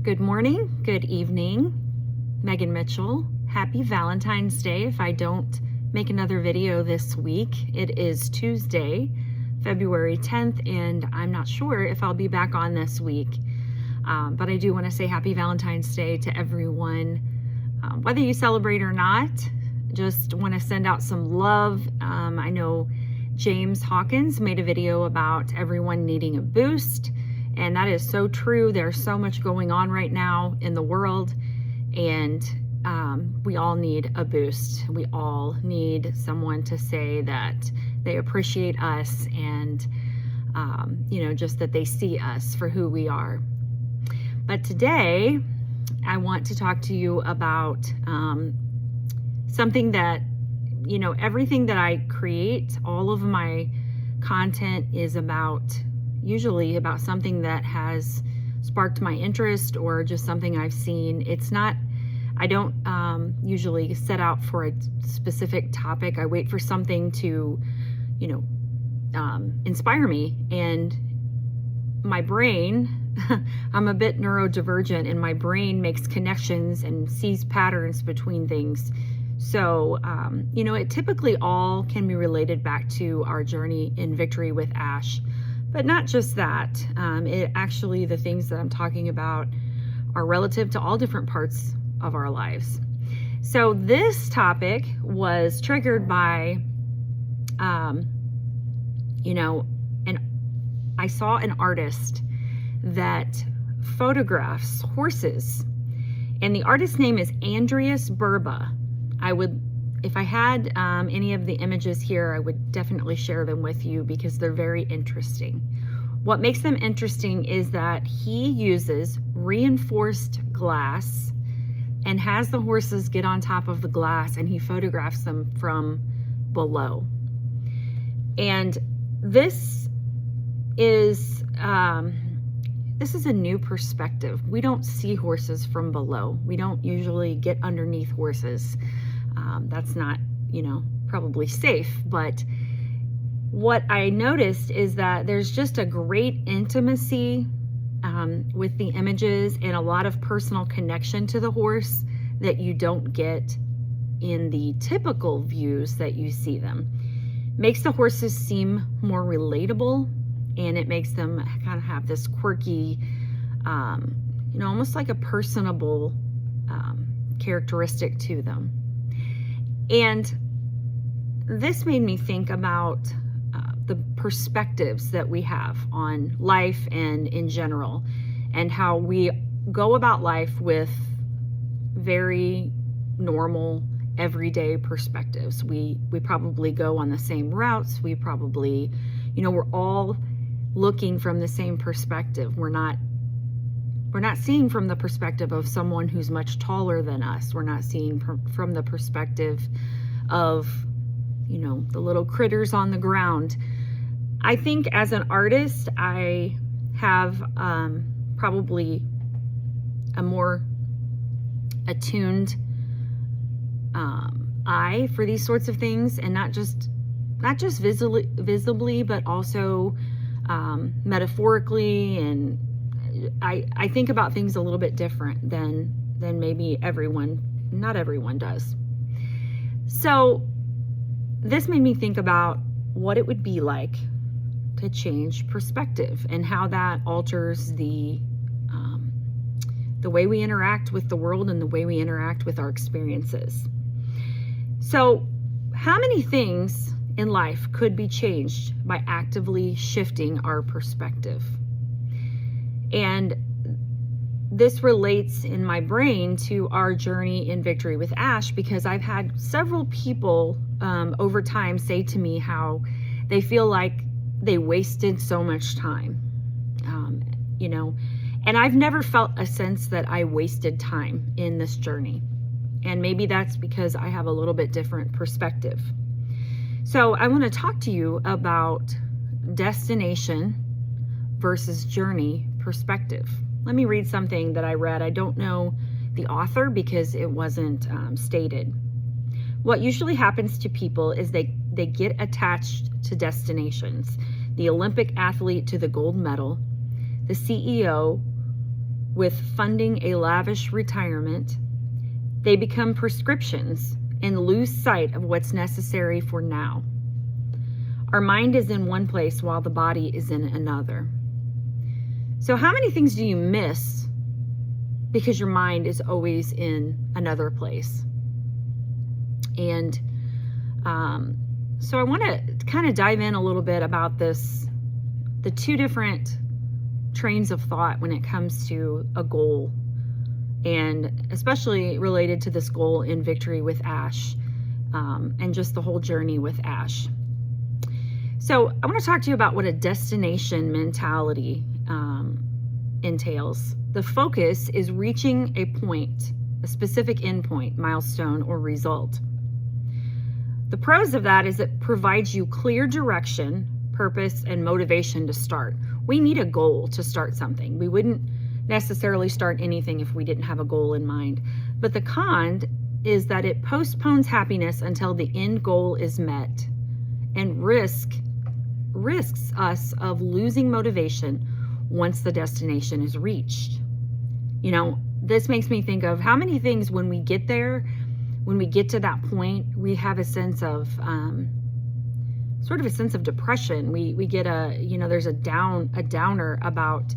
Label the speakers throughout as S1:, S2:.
S1: Good morning, good evening, Megan Mitchell. Happy Valentine's Day. If I don't make another video this week, it is Tuesday, February 10th, and I'm not sure if I'll be back on this week. But I do want to say happy Valentine's Day to everyone, whether you celebrate or not. Just want to send out some love. I know James Hawkins made a video about everyone needing a boost. And that is so true. There's so much going on right now in the world, and we all need a boost. We all need someone to say that they appreciate us and, just that they see us for who we are. But today, I want to talk to you about something that, everything that I create, all of my content is usually about something that has sparked my interest or just something I've seen. I don't usually set out for a specific topic. I wait for something to, inspire me. And my brain, I'm a bit neurodivergent, and my brain makes connections and sees patterns between things. So, it typically all can be related back to our journey in Victory with Ash. But not just that, the things that I'm talking about are relative to all different parts of our lives. So this topic was triggered by, I saw an artist that photographs horses, and the artist's name is Andreas Burba. If I had any of the images here, I would definitely share them with you because they're very interesting. What makes them interesting is that he uses reinforced glass and has the horses get on top of the glass, and he photographs them from below. And this is a new perspective. We don't see horses from below. We don't usually get underneath horses. That's not, probably safe. But what I noticed is that there's just a great intimacy with the images and a lot of personal connection to the horse that you don't get in the typical views that you see them. Makes the horses seem more relatable, and it makes them kind of have this quirky, almost like a personable characteristic to them. And this made me think about the perspectives that we have on life and in general, and how we go about life with very normal, everyday perspectives. We probably go on the same routes. We probably, we're all looking from the same perspective. We're not seeing from the perspective of someone who's much taller than us. We're not seeing from the perspective of, the little critters on the ground. I think as an artist, I have probably a more attuned eye for these sorts of things, and not just visibly, but also metaphorically. And I think about things a little bit different than maybe not everyone does. So this made me think about what it would be like to change perspective, and how that alters the way we interact with the world and the way we interact with our experiences. So how many things in life could be changed by actively shifting our perspective? And this relates in my brain to our journey in Victory with Ash, because I've had several people over time say to me how they feel like they wasted so much time, and I've never felt a sense that I wasted time in this journey. And maybe that's because I have a little bit different perspective. So I want to talk to you about destination versus journey perspective. Let me read something that I read. I don't know the author because it wasn't stated. What usually happens to people is they get attached to destinations. The Olympic athlete to the gold medal, the CEO with funding a lavish retirement, they become prescriptions and lose sight of what's necessary for now. Our mind is in one place while the body is in another. So how many things do you miss because your mind is always in another place? And so I want to kind of dive in a little bit about this, the two different trains of thought when it comes to a goal, and especially related to this goal in Victory with Ash, and just the whole journey with Ash. So I want to talk to you about what a destination mentality entails. The focus is reaching a point, a specific endpoint, milestone, or result. The pros of that is it provides you clear direction, purpose, and motivation to start. We need a goal to start something. We wouldn't necessarily start anything if we didn't have a goal in mind. But the con is that it postpones happiness until the end goal is met, and risks us of losing motivation once the destination is reached. You know, this makes me think of how many things when we get there, when we get to that point, we have a sense of sort of a sense of depression. We get there's a downer about,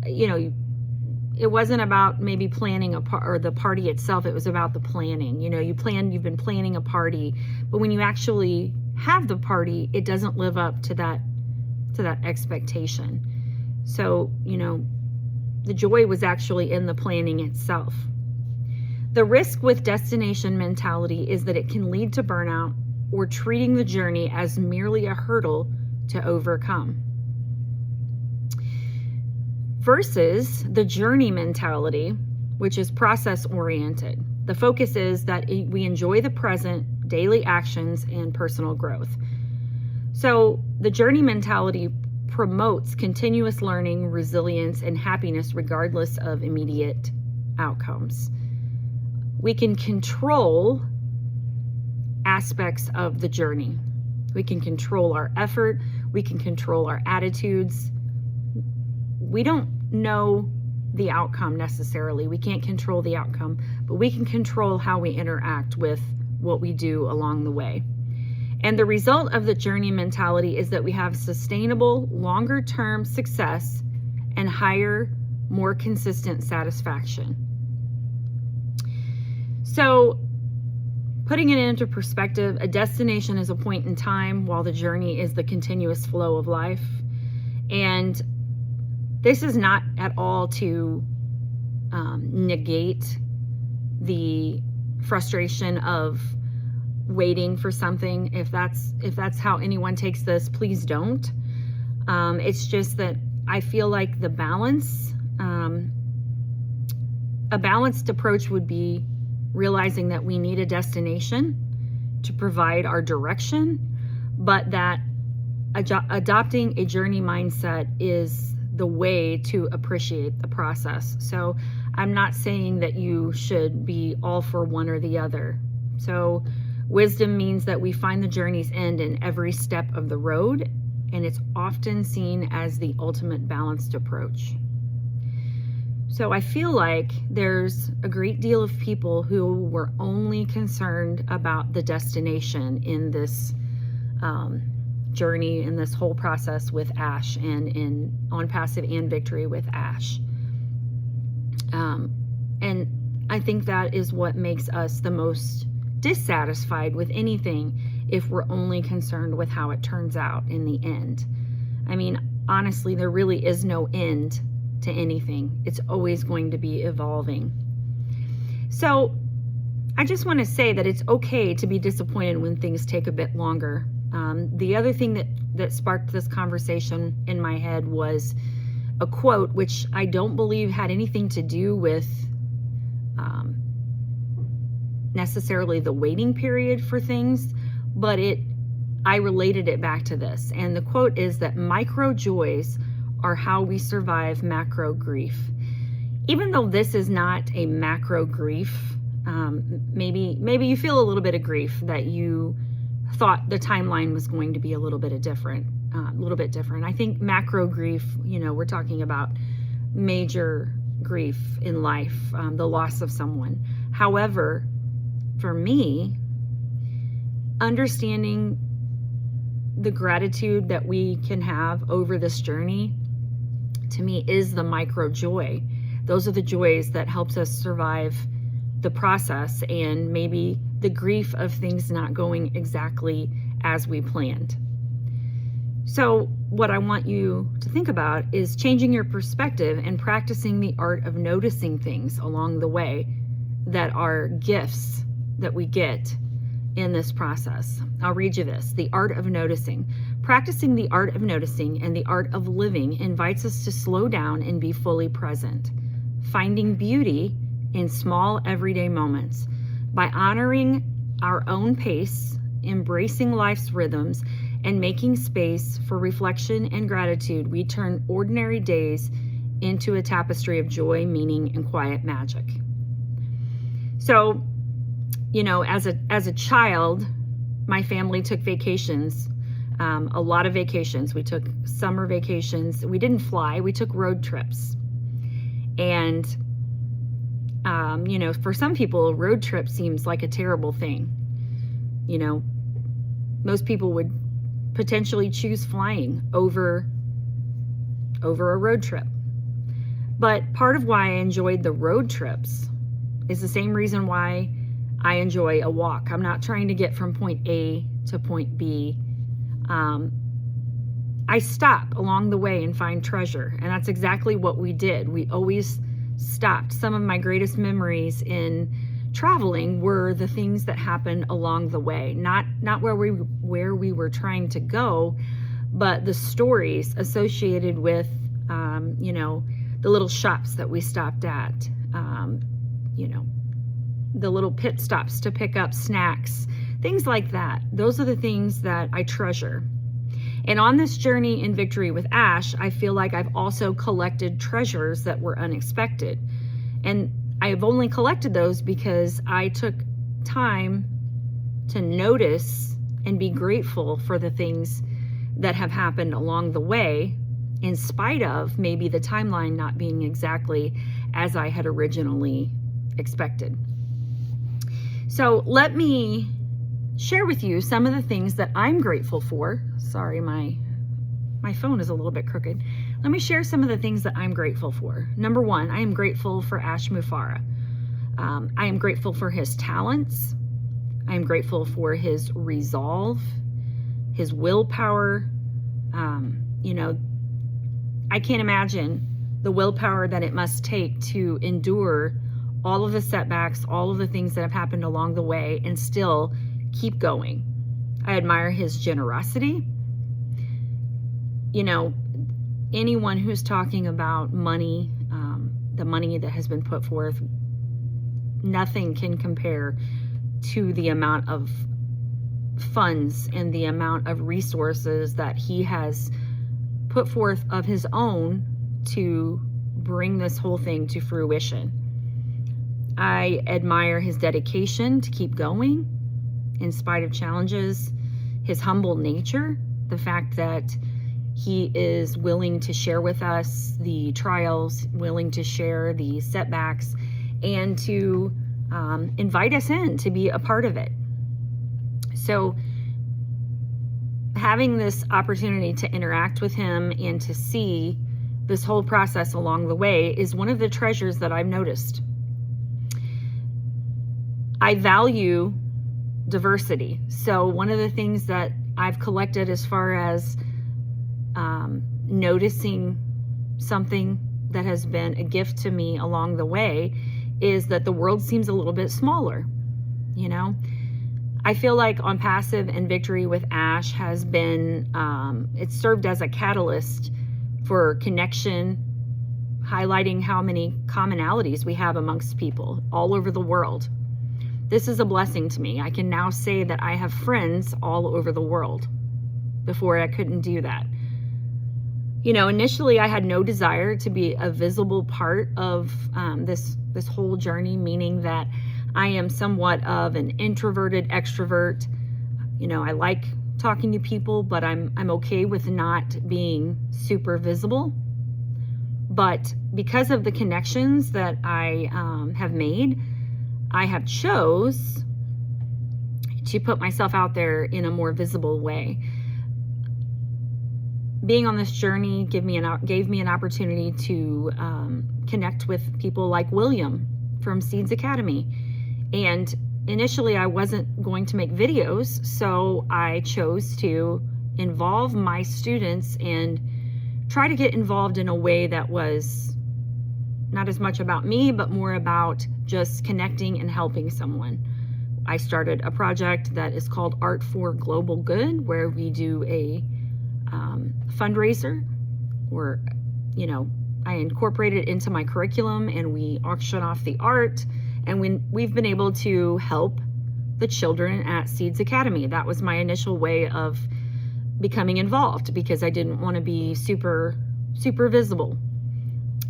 S1: it wasn't about maybe planning or the party itself. It was about the planning. You've been planning a party, but when you actually have the party, it doesn't live up to that expectation. So, the joy was actually in the planning itself. The risk with destination mentality is that it can lead to burnout or treating the journey as merely a hurdle to overcome. Versus the journey mentality, which is process-oriented. The focus is that we enjoy the present, daily actions, and personal growth. So the journey mentality promotes continuous learning, resilience, and happiness regardless of immediate outcomes. We can control aspects of the journey. We can control our effort. We can control our attitudes. We don't know the outcome necessarily. We can't control the outcome, but we can control how we interact with what we do along the way. And the result of the journey mentality is that we have sustainable, longer-term success and higher, more consistent satisfaction. So, putting it into perspective, a destination is a point in time while the journey is the continuous flow of life. And this is not at all to negate the frustration of waiting for something. If that's how anyone takes this, please don't. It's just that I feel like a balanced approach would be realizing that we need a destination to provide our direction, but that adopting a journey mindset is the way to appreciate the process. So I'm not saying that you should be all for one or the other. So wisdom means that we find the journey's end in every step of the road, and it's often seen as the ultimate balanced approach. So I feel like there's a great deal of people who were only concerned about the destination in this journey, in this whole process with Ash, and on Passive and Victory with Ash. And I think that is what makes us the most dissatisfied with anything, if we're only concerned with how it turns out in the end. I mean, honestly, there really is no end to anything. It's always going to be evolving. So I just want to say that it's okay to be disappointed when things take a bit longer. The other thing that sparked this conversation in my head was a quote, which I don't believe had anything to do with necessarily the waiting period for things, but I related it back to this. And the quote is that micro joys are how we survive macro grief. Even though this is not a macro grief, maybe you feel a little bit of grief that you thought the timeline was going to be a little bit different. I think macro grief, we're talking about major grief in life, the loss of someone. However, for me, understanding the gratitude that we can have over this journey, to me, is the micro joy. Those are the joys that helps us survive the process and maybe the grief of things not going exactly as we planned. So what I want you to think about is changing your perspective and practicing the art of noticing things along the way that are gifts that we get in this process. I'll read you this. The art of noticing. Practicing the art of noticing and the art of living invites us to slow down and be fully present, finding beauty in small everyday moments. By honoring our own pace, embracing life's rhythms, and making space for reflection and gratitude, we turn ordinary days into a tapestry of joy, meaning, and quiet magic. So, as a child, my family took vacations, a lot of vacations. We took summer vacations. We didn't fly. We took road trips. And, for some people, a road trip seems like a terrible thing. Most people would potentially choose flying over a road trip. But part of why I enjoyed the road trips is the same reason why I enjoy a walk. I'm not trying to get from point A to point B. I stop along the way and find treasure. And that's exactly what we did. We always stopped. Some of my greatest memories in traveling were the things that happened along the way, not where we were trying to go, but the stories associated with, the little shops that we stopped at, the little pit stops to pick up snacks, things like that. Those are the things that I treasure. And on this journey in Victory with Ash, I feel like I've also collected treasures that were unexpected. And I have only collected those because I took time to notice and be grateful for the things that have happened along the way, in spite of maybe the timeline not being exactly as I had originally expected. So let me share with you some of the things that I'm grateful for. Sorry, my phone is a little bit crooked. Let me share some of the things that I'm grateful for. Number one, I am grateful for Ash Mufareh. I am grateful for his talents. I am grateful for his resolve, his willpower. I can't imagine the willpower that it must take to endure all of the setbacks, all of the things that have happened along the way, and still keep going. I admire his generosity. Anyone who's talking about money, the money that has been put forth, nothing can compare to the amount of funds and the amount of resources that he has put forth of his own to bring this whole thing to fruition. I admire his dedication to keep going in spite of challenges, his humble nature, the fact that he is willing to share with us the trials, willing to share the setbacks, and to invite us in to be a part of it. So having this opportunity to interact with him and to see this whole process along the way is one of the treasures that I've noticed. I value diversity. So one of the things that I've collected as far as noticing something that has been a gift to me along the way is that the world seems a little bit smaller. I feel like On Passive and Victory with Ash has been, it's served as a catalyst for connection, highlighting how many commonalities we have amongst people all over the world. This is a blessing to me. I can now say that I have friends all over the world. Before, I couldn't do that. Initially I had no desire to be a visible part of this whole journey, meaning that I am somewhat of an introverted extrovert. I like talking to people, but I'm okay with not being super visible. But because of the connections that I have made, I have chose to put myself out there in a more visible way. Being on this journey gave me an opportunity to connect with people like William from Seeds Academy. And initially I wasn't going to make videos, so I chose to involve my students and try to get involved in a way that was not as much about me, but more about just connecting and helping someone. I started a project that is called Art for Global Good, where we do a fundraiser, or, you know, I incorporate it into my curriculum and we auction off the art, and we've been able to help the children at Seeds Academy. That was my initial way of becoming involved, because I didn't want to be super visible.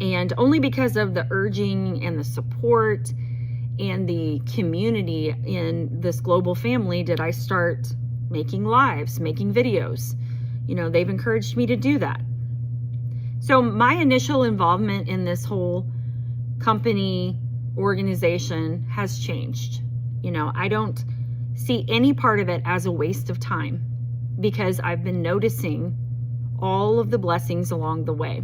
S1: And only because of the urging and the support and the community in this global family did I start making lives, making videos. You know, they've encouraged me to do that. So my initial involvement in this whole company organization has changed. You know, I don't see any part of it as a waste of time, because I've been noticing all of the blessings along the way.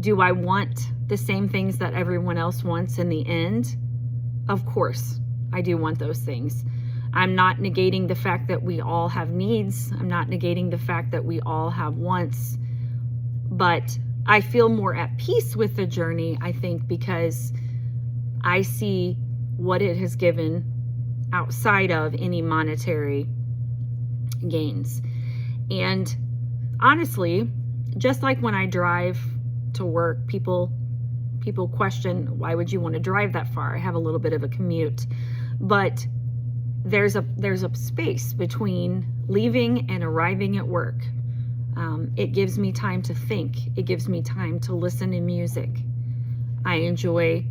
S1: Do I want the same things that everyone else wants in the end? Of course, I do want those things. I'm not negating the fact that we all have needs. I'm not negating the fact that we all have wants. But I feel more at peace with the journey, I think, because I see what it has given outside of any monetary gains. And honestly, just like when I drive to work, people question, why would you want to drive that far? I have a little bit of a commute, but there's a space between leaving and arriving at work. It gives me time to think. It gives me time to listen to music. I enjoy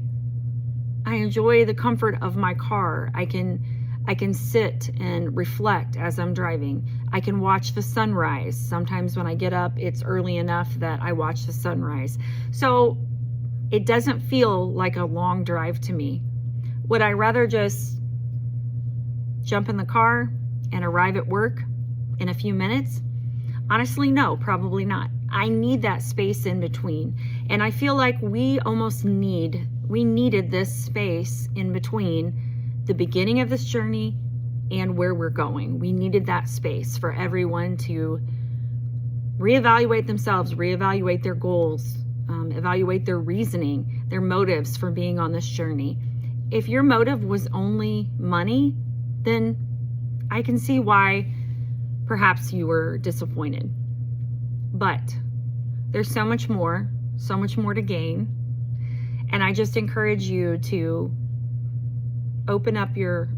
S1: the comfort of my car. I can sit and reflect as I'm driving. I can watch the sunrise. Sometimes when I get up, it's early enough that I watch the sunrise. So it doesn't feel like a long drive to me. Would I rather just jump in the car and arrive at work in a few minutes? Honestly, no, probably not. I need that space in between. And I feel like we needed this space in between the beginning of this journey and where we're going. We needed that space for everyone to reevaluate themselves, reevaluate their goals, evaluate their reasoning, their motives for being on this journey. If your motive was only money, then I can see why perhaps you were disappointed. But there's so much more to gain. And I just encourage you to open up your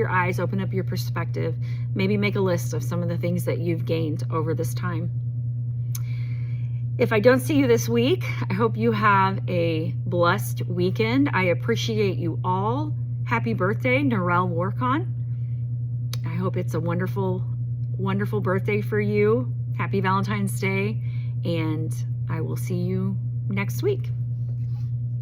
S1: eyes, open up your perspective, maybe make a list of some of the things that you've gained over this time. If I don't see you this week, I hope you have a blessed weekend. I appreciate you all. Happy birthday, Narelle Warcon. I hope it's a wonderful, wonderful birthday for you. Happy Valentine's Day, and I will see you next week.